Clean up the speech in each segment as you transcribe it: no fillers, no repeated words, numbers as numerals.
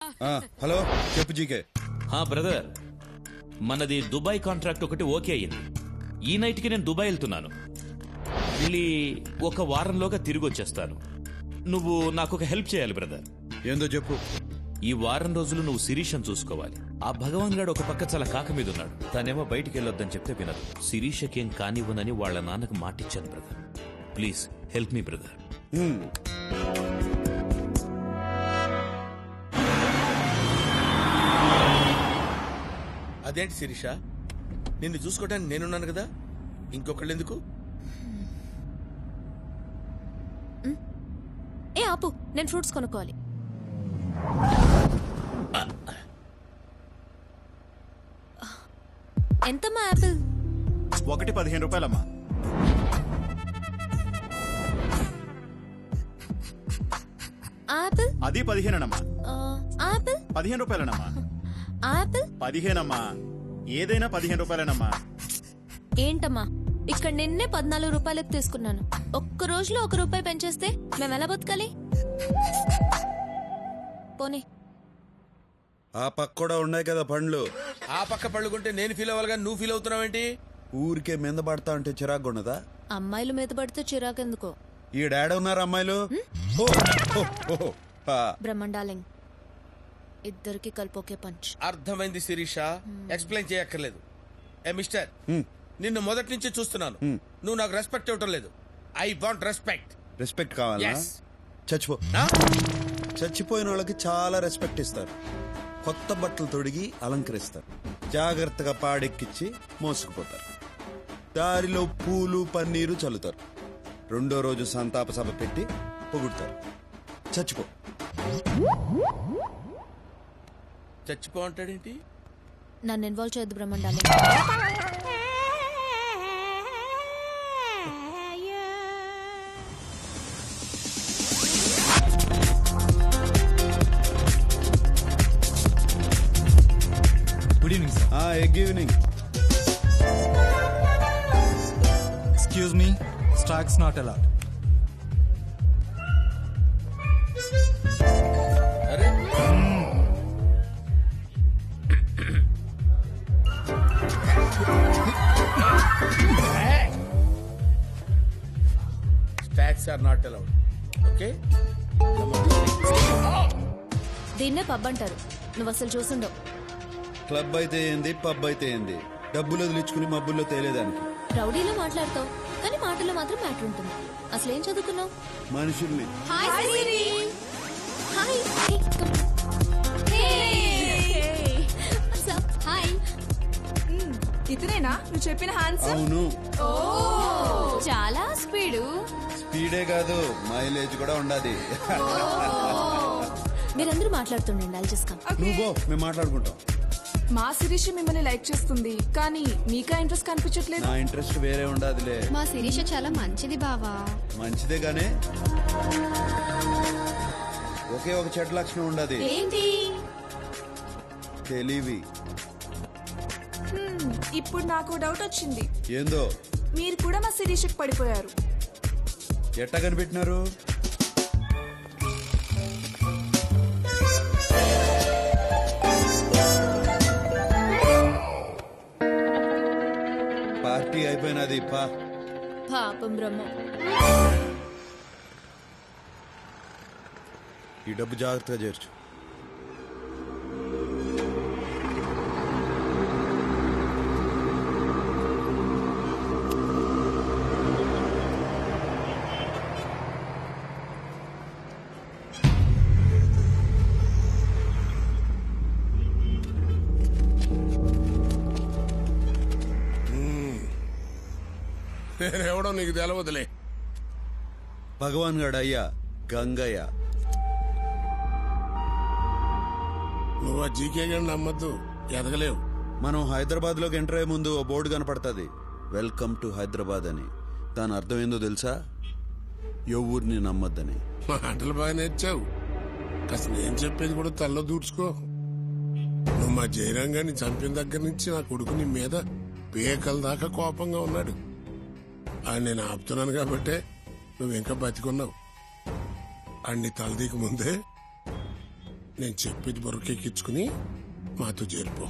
Hello చెప్పు GK. Brother, మనది Dubai contract ఒకటి ఓకే అయ్యింది. ఈ నైట్ కి నేను దుబాయ్ వెళ్తున్నాను. వెళ్ళి ఒక వారంలోగా తిరిగి వచ్చేస్తాను. నువ్వు నాకు ఒక హెల్ప్ చేయాలి బ్రదర్. ఏందో చెప్పు. ఈ వారం రోజులు నువ్వు శిరీషను చూసుకోవాలి. ఆ భగవాన్ గాడు ఒక పక్క చాలా కాక మీద ఉన్నాడు. తనేమో బయటికి వెళ్ళొద్దని చెప్తే వినదు. శిరీషకేం కానివ్వనని వాళ్ళ నాన్నకు మాటిచ్చాను brother. Please help me brother. అదేంటి శిరీష, నిన్ను చూసుకోవడానికి నేనున్నాను కదా, ఇంకొకళ్ళు ఎందుకు? ఏ ఆపు, నేను ఫ్రూట్స్ కొనుక్కోవాలి. ఎంతమ్మా యాపిల్? ఒకటి 15 రూపాయలమ్మా. ఆపిల్ అది 15 ఆపిల్ 15 రూపాయలనమ్మా. ఆపిల్ 15 ఏదైనా 15 రూపాయలనమ్మా. ఏంటమ్మా, ఇక్కడ నిన్నే 14 రూపాయలకు తీసుకున్నాను. ఒక్క రోజులో 1 రూపాయి పెంచేస్తే మేము ఎలా బతకాలి? పోనీ. ఆ పక్క కూడా ఉన్నాయి కదా పండ్లు. ఆ పక్క పళ్ళు కొంటే నేను ఫీల్ అవ్వాలిగా, నువ్వు ఫీల్ అవుతున్నావేంటి? ఊరికే మీద పడతా అంటే చిరాకు ఉన్నదా? అమ్మాయిలు మీద పడితే చిరాకెందుకో. ఈ డాడీ ఉన్నారు అమ్మాయిలు. బ్రహ్మండాలింగ్, ఇద్దరికి కలిపి ఒకే పంచ్. అర్థమైంది శిరీష, ఎక్స్ప్లెయిన్ చేయక్కర్లేదు. ఏ మిస్టర్, నిన్ను మొదటి నుంచి చూస్తున్నాను. నువ్వు నాకు రెస్పెక్ట్ ఇవ్వటం లేదు. I want respect. రెస్పెక్ట్ కావాలా? Yes. చచ్చిపో. చచ్చిపోయిన వాళ్ళకి చాలా రెస్పెక్ట్ ఇస్తారు. కొత్త బట్టలు తొడిగి అలంకరిస్తారు. జాగ్రత్తగా పాడెక్కిచ్చి మోసుకుపోతారు. దారిలో పూలు పన్నీరు చల్లుతారు. రెండో రోజు సంతాప సభ పెట్టి పొగుడతారు. చచ్చిపో. చచ్చిపో అంటాడేంటి? నన్ను ఇన్వాల్వ్ చేయొద్దు బ్రహ్మండాలింగ్. Good evening sir. Good evening. Excuse me, stags not allowed. అరే stags are not allowed. Okay, దీన్నే పబ్ అంటారు. నువ్వు అసలు చూసుండవు. క్లబ్ అయితే ఏంది, పబ్ అయితే ఏంది, డబ్బులు వదిలించుకుని మబ్బుల్లో తేలేదానికి. రౌడీలో మాట్లాడతావు, కానీ మాటల్లో మాత్రం మ్యాటర్ ఉంటుంది. అసలు ఏం చదువుకున్నావు? మనుషుల్ని. ఇతనేనా నువ్వు చెప్పిన హ్యాండ్సమ్? అవును. చాలా స్పీడు. స్పీడే కాదు, మైలేజ్ కూడా ఉండాది. మీరందరూ మాట్లాడుతుండండి, I'll just come. నువ్వు మేము మాట్లాడుకుంటాం. మా శిరీష మిమ్మల్ని లైక్ చేస్తుంది, కానీ మీకా ఇంట్రెస్ట్ కనిపించట్లేదు. నా ఇంట్రెస్ట్ వేరే ఉండాదిలే. మా శిరీష చాలా మంచిది బావా. మంచిదే గానే ఒకే ఒక చెడ్డ లక్షణం ఉండదు. ఏంటి? తెలివి. ఇప్పుడు నాకు డౌట్ వచ్చింది. ఏందో? మీరు కూడా మా శిరీషకు పడిపోయారు. ఎట్టా కనిపెట్టినారు? పార్టీ అయిపోయినది. పాపం బ్రహ్మ. ఈ డబ్బు జాగ్రత్తగా చేర్చు. నేనెవడో నీకు తెలవదులే. భగవాన్ గడ అయ్యా గంగయ్య. నువ్వు ఆ జీకే గారిని నమ్మద్దు, ఎదగలేవు. మనం హైదరాబాద్ లోకి ఎంటర్ అయ్యే ముందు ఓ బోర్డు కనపడుతుంది, వెల్కమ్ టు హైదరాబాద్ అని. దాని అర్థం ఏందో తెలుసా? ఎవరిని నమ్మద్దని. మాటలు బాగా నేర్చావు. కాస్త నేను చెప్పేది కూడా తల్లో దూడ్చుకో. నువ్వు మా జయరాంగాన్ని చంపిన దగ్గర నుంచి నా కొడుకు నీ మీద పేకల దాకా కోపంగా ఉన్నాడు. అని నేను ఆపుతున్నాను కాబట్టే నువ్వు ఇంకా బతికున్నావు. అన్ని తలదీకి ముందే నేను చెప్పేది బొరకెక్కించుకుని మాతో చేరిపో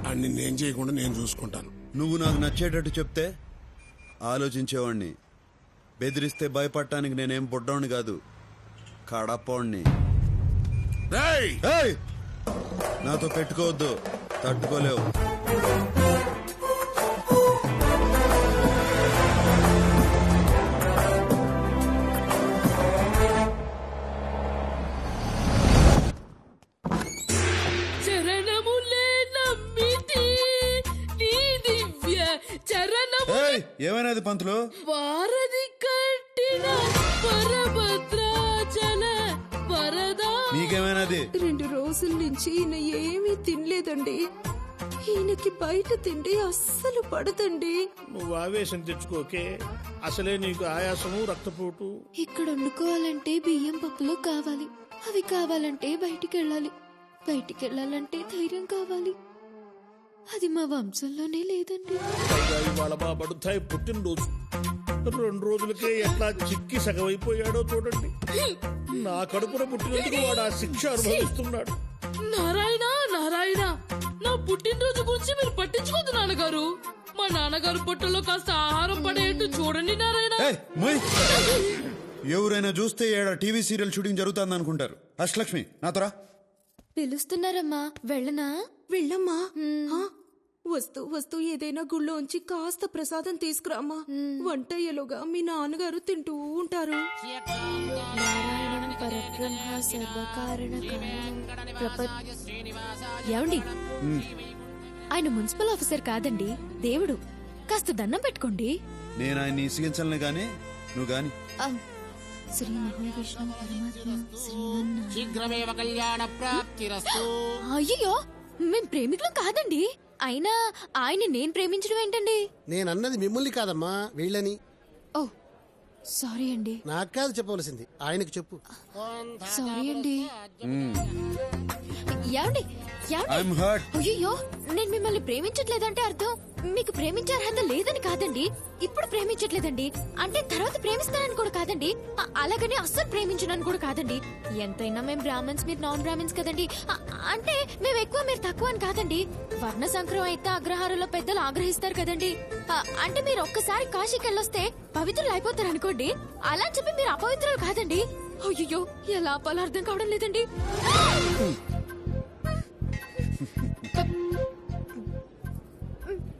అన్ని నేను చేయకుండా నేను చూసుకుంటాను. నువ్వు నాకు నచ్చేటట్టు చెప్తే ఆలోచించేవాణ్ణి. బెదిరిస్తే భయపడటానికి నేనేం బుడ్డోణ్ణి కాదు, కడపోణ్ణి. రేయ్! ఏయ్! నాతో పెట్టుకోవద్దు, తట్టుకోలేవు. ఏయ్! ఏమైనది పంతులు? వారధి కట్టిన వరభద్రాచల వరదా. నీకేమైనది? 2 రోజుల నుంచి ఈయన ఏమీ తినలేదండి. ఈయనకి బయట తిండి అస్సలు పడదండి. నువ్వు ఆవేశం తెచ్చుకోకే, అసలే నీకు ఆయాసము రక్తపోటు. ఇక్కడ వండుకోవాలంటే బియ్యం పప్పులు కావాలి, అవి కావాలంటే బయటికెళ్ళాలి, బయటికెళ్ళాలంటే ధైర్యం కావాలి. అది మా వంశంలోనే లేదండి. పైగా ఇవాళ మా బడుతాయి పుట్టినరోజు. 2 రోజులకే ఎట్లా చిక్కి సగమైపోయాడో చూడండి. నా కడుపున పుట్టినందుకు వాడు ఆ శిక్ష అనుభవిస్తున్నాడు. నారాయణ నారాయణ, నా పుట్టినరోజు గురించి మీరు పట్టించుకోదు నాన్నగారు. మా నాన్నగారు పొట్టలో కాస్త ఆహారం పడేట్టు చూడండి నారాయణ. ఏయ్, మొయ్. ఎవరైనా చూస్తే ఏడ టీవీ సీరియల్ షూటింగ్ జరుగుతుంది అనుకుంటారు. అష్టలక్ష్మి, నాతోరా. పిలుస్తున్నారమ్మా, వెళ్ళనా? వెళ్ళమ్మా. వస్తూ వస్తూ ఏదైనా గుళ్ళోంచి కాస్త ప్రసాదం తీసుకురామ్మా. వంట అయ్యేలోగా మీ నాన్నగారు తింటూ ఉంటారు. నారాయణం పరబ్రహ్మ సర్వకారణ ఏమండి, ఆయన మున్సిపల్ ఆఫీసర్ కాదండి, దేవుడు. కాస్త దండం పెట్టుకోండి. నేను ఆయన్ని ఇసిగించలే గాని నువ్వు గాని. శ్రీ మహావిష్ణు పరమాత్మ శ్రీమన్నారాయణ. శీఘ్రమేవ కళ్యాణ ప్రాప్తిరస్తు. అయ్యో, మేం ప్రేమికులం కాదండి. అయినా ఆయన నేను ప్రేమించడం ఏంటండి? నేనన్నది మిమ్మల్ని కాదమ్మా, వీళ్ళని. ఓ సారీ అండి. నాకు కాదు చెప్పవలసింది, ఆయనకు చెప్పు. సారీ అండి. ఏమండి I'm hurt. అయ్యో, నేను మిమ్మల్ని ప్రేమించట్లేదంటే అర్థం మీకు ప్రేమించే అర్హత లేదని కాదండి. ఇప్పుడు ప్రేమించట్లేదండి అంటే తర్వాత ప్రేమిస్తానని కూడా కాదండి. అలాగని అస్సలు ప్రేమించనని కూడా కాదండి. ఎంతైనా మేము బ్రాహ్మణ్స్, మీరు నాన్ బ్రాహ్మణ్స్ కదండి. అంటే మేము ఎక్కువ మీరు తక్కువ అని కాదండి. వర్ణ సంక్రమం అయితే అగ్రహారంలో పెద్దలు ఆగ్రహిస్తారు కదండి. అంటే మీరు ఒక్కసారి కాశీకి వెళ్ళొస్తే పవిత్రులు అయిపోతారు అనుకోండి. అలా అని చెప్పి మీరు అపవిత్రులు కాదండి. అయ్యో, ఎలా ఆపాలో అర్థం కావడం లేదండి.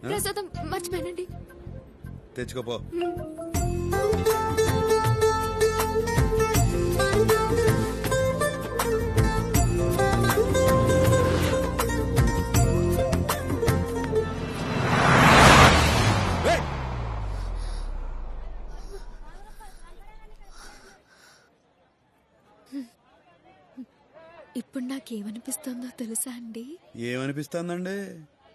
ప్రసాదం మర్చిపోయానండి. తెచ్చుకోపో. ఇప్పుడు నాకేమనిపిస్తుందో తెలుసా అండి? ఏమనిపిస్తుందండి?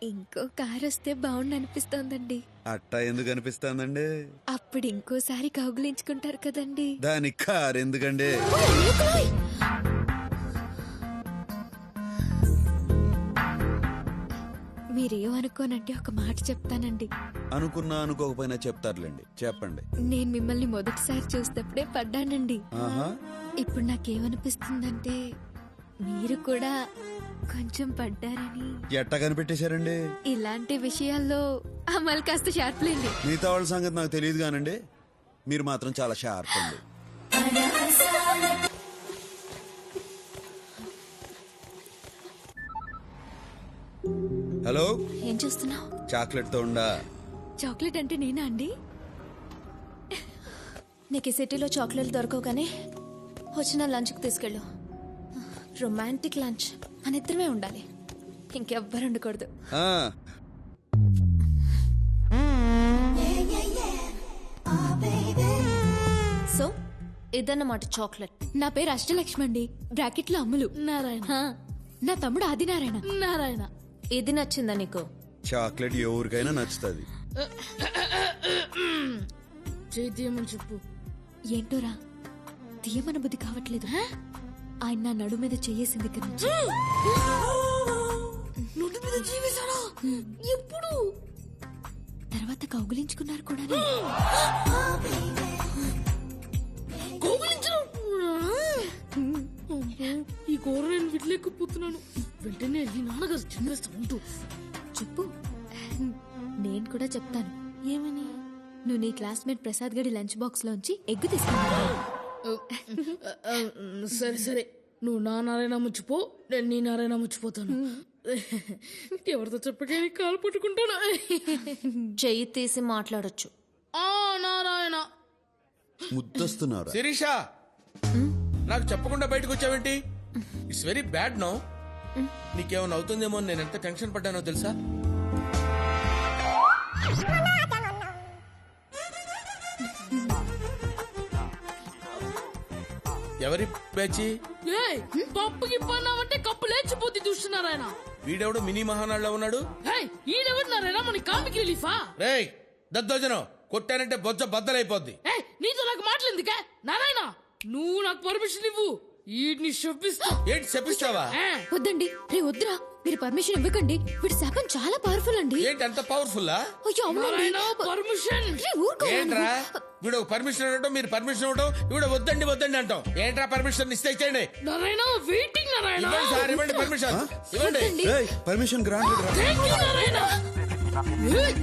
ఇంకో కారు వస్తే బాగుండు అనిపిస్తోందండి. అట్టా ఎందుకు అనిపిస్తుందండి? అప్పుడు ఇంకోసారి కౌగులించుకుంటారు కదండి. దానికి కారు ఎందుకండి? మీరేమనుకోనంటే ఒక మాట చెప్తానండి. అనుకున్నా అనుకోకపోయినా చెప్తారులేండి, చెప్పండి. నేను మిమ్మల్ని మొదటిసారి చూసినప్పుడే పడ్డానండి. ఆహా. ఇప్పుడు నాకేమనిపిస్తుందంటే మీరు కూడా కొంచెం పడ్డారని. ఎట్టా కనిపెట్టేశారండి? ఇలాంటి విషయాల్లో అమలు కాస్త షార్ప్లేండి. మిగతా వాళ్ళ సంగతి నాకు తెలియదు కానండి, మీరు మాత్రం చాలా షార్ప్ అండి. హలో, ఏం చేస్తున్నావు? చాక్లెట్ తో ఉండా? చాక్లెట్ అంటే నేనా అండి? నీకు ఈ సిటీలో చాక్లెట్లు దొరకవు కానీ వచ్చిన లంచ్కి తీసుకెళ్ళు. రొమాంటిక్ లంచ్, మన ఇద్దరమే ఉండాలి, ఇంకెవ్వరు ఉండకూడదు. సో ఇదన్నమాట చాక్లెట్. నా పేరు అష్టలక్ష్మి అండి, బ్రాకెట్ లో అమ్ములు. నారాయణ. నా తమ్ముడు ఆదినారాయణ. నారాయణ. ఇది నచ్చిందా నీకు? చాక్లెట్ ఎవరికైనా నచ్చుతుంది. చేద్దామని చెప్పు. ఏంటోరా తీయమన బుద్ధి కావట్లేదు. ఆయన నా నడు మీద చెయ్యేసింది దగ్గర నుంచి. నోటి మీద జీవిస్తాడా? ఎప్పుడు? తర్వాత కౌగులించుకున్నారు కూడా. కౌగిలించడం? ఈ కూర నేను విడలేకపోతున్నాను. వెంటనే వెళ్ళి నాన్నగారు చెప్పేస్తా ఉంటూ. చెప్పు, నేను కూడా చెప్తాను. ఏమని? నువ్వు నీ క్లాస్మేట్ ప్రసాద్ గడి లంచ్ బాక్స్ లోంచి ఎగ్ తీసుకున్నావు. సరే సరే, నువ్వు నా నారాయణ ముచ్చిపో, నేను నీ నారాయణ ముచ్చిపోతాను. ఎవరితో చెప్పకే కాలు పట్టుకుంటాను. చెయ్యి తీసి మాట్లాడొచ్చు. ఆ నారాయణ. ముద్దస్తున్నారా? శిరీష, నాకు చెప్పకుండా బయటకు వచ్చావేంటి? It's very bad no. నీకేమైనా అవుతుందేమో అని నేను ఎంత టెన్షన్ పడ్డానో తెలుసా? ఎవరి పేచి? ఏయ్, పప్పుకి పన్నావంటే కప్పు లేచిపోతే చూస్తున్నారాయన. వీడెవడు మినీ మహానాడులో ఉన్నాడు? ఈడెవరు నారాయణ? మన కామిక్ రిలీఫా? రేయ్ దద్దోజనం, కొట్టానంటే బొజ్జ బద్దలైపోద్ది. నీతో నాకు మాటలేందుకే నారాయణ? నువ్వు నాకు పర్మిషన్ ఇవ్వు, వీటిని శపిస్తా. ఏంటి చెప్పిస్తావా? వద్దండి, రే వద్దురా, మీరు పర్మిషన్ ఇవ్వకండి. వీడి శాపం చాలా పవర్ఫుల్ అండి. ఏంటి అంత పవర్ఫుల్లా? అయ్యో అవునండి. పర్మిషన్. రే, ఊరుకోరా ఏంట్రా నువ్వు. వీడు పర్మిషన్ ఇవ్వడం, మీరు పర్మిషన్ ఇవ్వడం, వీడు వద్దండి వద్దండి అంటాం. ఏంట్రా పర్మిషన్ ఇస్తే ఇచ్చేయండి. నారాయణ వెయిటింగ్ నారాయణ. ఇవ్వండి సార్, ఇవ్వండి పర్మిషన్ ఇవ్వండి. వద్దండి. పర్మిషన్ గ్రాంటెడ్ రా. Thank you, Narayana. ఏయ్,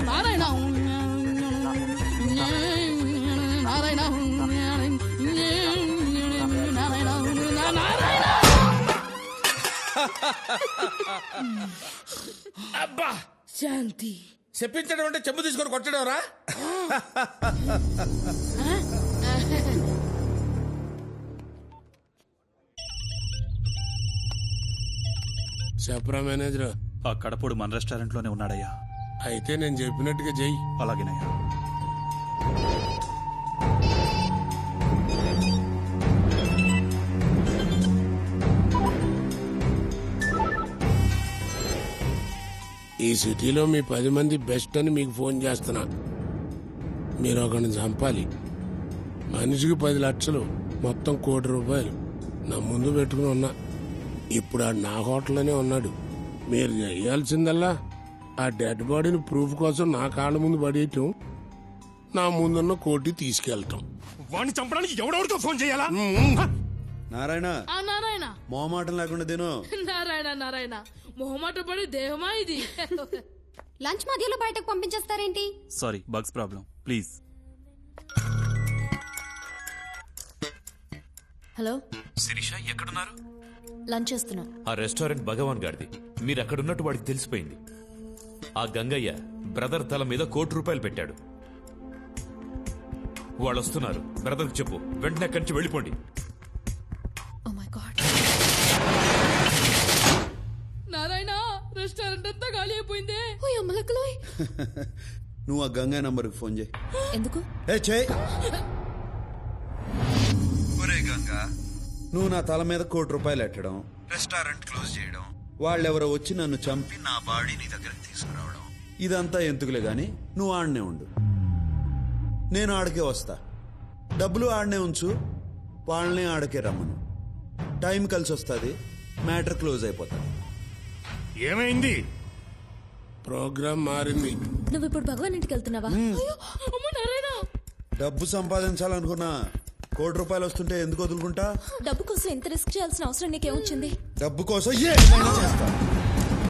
నారాయణ. నారాయణ. అబ్బా, శాంతి. చెప్పించడం అంటే చెంబు తీసుకొని కొట్టడం రా. చెప్పరా మేనేజర్. ఆ కడపడు మన రెస్టారెంట్ లోనే ఉన్నాడయ్యా. అయితే నేను చెప్పినట్టుగా చెయ్యి. అలాగేనయ్యా. ఈ సిటీలో మీ 10 మంది బెస్ట్ అని మీకు ఫోన్ చేస్తున్నా. మీరు ఒకరిని చంపాలి. మనిషికి 10 లక్షలు, మొత్తం ₹1 కోటి నా ముందు పెట్టుకుని ఉన్నా. ఇప్పుడు ఆడు నా హోటల్లోనే ఉన్నాడు. మీరు చేయాల్సిందల్లా ఆ డెడ్ బాడీని ప్రూఫ్ కోసం నా కాళ్ళ ముందు పడేయటం, నా ముందున్న కోటి తీసుకెళ్తాం. వాడిని చంపడానికి ఎవడెవరితో ఫోన్ చేయాలా? నారాయణ, ఆ నారాయణ. మొహమాటం లేకుండా తిను. నారాయణ నారాయణ, మొహమాట పడే దేహమా ఇది? లంచ్ మధ్యలో బయటకు పంపించేస్తారేంటి? Sorry, bugs problem. Please. Hello Sirisha, ఎక్కడున్నారు? లంచ్ చేస్తున్నా. ఆ రెస్టారెంట్ భగవాన్ గారిది. మీరు అక్కడున్నట్టు వాడికి తెలిసిపోయింది. ఆ గంగయ్య బ్రదర్ తల మీద ₹1 కోటి పెట్టాడు. వాళ్ళు వస్తున్నారు. బ్రదర్కి చెప్పు, వెంటనే అక్కడి నుంచి వెళ్ళిపోండి. Oh my god. Narayana, restaurant అంతా ఖాళీ అయిపోయింది. ఓ అమ్మలక్కలోయ్. నువ్వు ఆ గంగా నంబర్కి ఫోన్ చేయి. ఎందుకు? చేయి. ఒరే గంగా, నువ్వు నా తల మీద ₹1 కోటి ఎట్టడం, రెస్టారెంట్ క్లోజ్ చేయడం, వాళ్ళెవరో వచ్చి నన్ను చంపి నా బాడీ నీ దగ్గరికి తీసుకురావడం, ఇదంతా ఎందుకులే గాని నువ్వు ఆడనే ఉండు. నేను ఆడకే వస్తా. డబ్బులు ఆడనే ఉంచు, వాళ్ళనే ఆడకే రమ్మను. టైం కలిసి వస్తుంది, మ్యాటర్ క్లోజ్ అయిపోతుంది. ఏమైంది? ప్రోగ్రామ్ మారింది. నువ్వు ఇప్పుడు భగవాన్ ఇంటికి వెళ్తున్నావా? అయ్యో, అమ్మ నారాయణ. డబ్బు సంపాదించాలనుకున్నా ₹1 కోటి వస్తుంటే ఎందుకు వదులుకుంటా? డబ్బు కోసం ఎంత రిస్క్ చేయాల్సిన అవసరం నీకేమొచ్చింది? డబ్బు కోసం ఏమైనా చేస్తా.